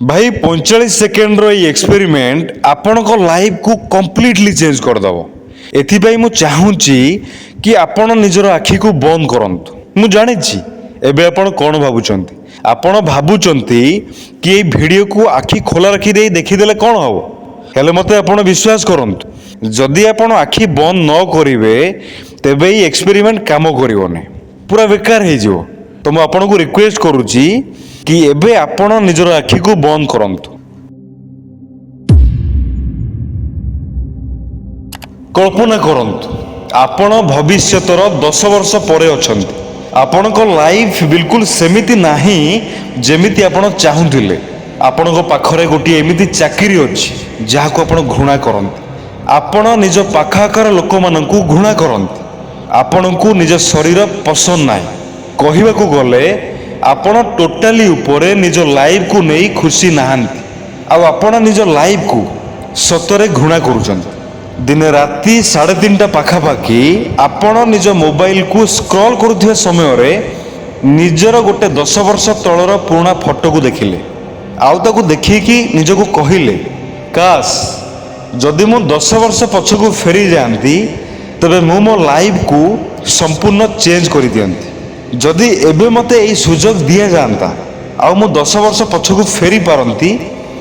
भाई 45 second row experiment आपण को लाइफ को कंप्लीटली चेंज करदेव। एथिपाई मु चाहूँगी कि आपण निजर आखि को बंद करंतु। मु जानी एबे आपण कौन भावुचंती? आपण भावुचंती कि ये वीडियो को आखि खोला रखी दे देखिदेले कौन हम? हेले मते आपण विश्वास करंतु, जदि आपण आखि बंद न करिवे तेबे ये एक्सपेरिमेंट काम करिवोने, पूरा बेकार हे जिवो। तो मु आपण को रिक्वेस्ट करूची कि एबे आपण निजर आखि को बंद करंतु। कल्पना करंतु आपण भविष्यतर 10 वर्ष परे अछंती। आपण को लाइफ बिल्कुल सेमिति नाही जेमिति आपण चाहुथिले। आपण को पाखरे गोटी एमिति चाकरी अछि जहा को आपण घृणा करंती। आपण निज पाखाकर लोक मानकु घृणा करंती। आपण को निज शरीर पसंद नाही। कहिबा को गले आपण टोटाली ऊपरे निज लाइफ को नहीं खुशी नहांती। आपण निज लाइफ को सतरे घृणा करूचंती। दिन राति 3:30 पाखापाखि आपण निज मोबाइल को स्क्रॉल करुवा समय रे निजर गोटे 10 वर्ष तलर पुराना फोटो को देखिले। आउ ताकू देखिकी निजको कहिले काश जदि मु 10 वर्ष पछकू फेरी जाती तबे मु मो लाइफ को संपूर्ण चेंज कर दियंती। जदि एबे मते एई सुजोग दिया जानता आउ मु 10 वर्ष पछकू फेरी पारंती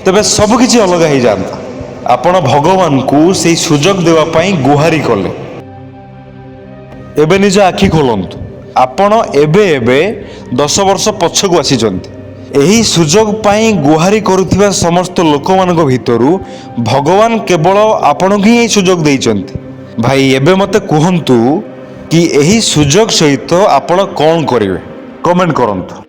तबे सब किछि अलग हो जानता। आपण भगवान को से सुजोग देवा पाई गुहारी कले। एबे निज आखि खोलंतु। आपण एबे एबे 10 वर्ष पछकू आसीचंती। एही सुजोग पाई गुहारी करुथिबा समस्त लोक मानक भितरु भगवान केवल आपण ही एही सुजोग देइचंती। भाई एबे मते कहंतु कि एही सुजोग सहित आपण कोन करिवे? कमेंट करंतु।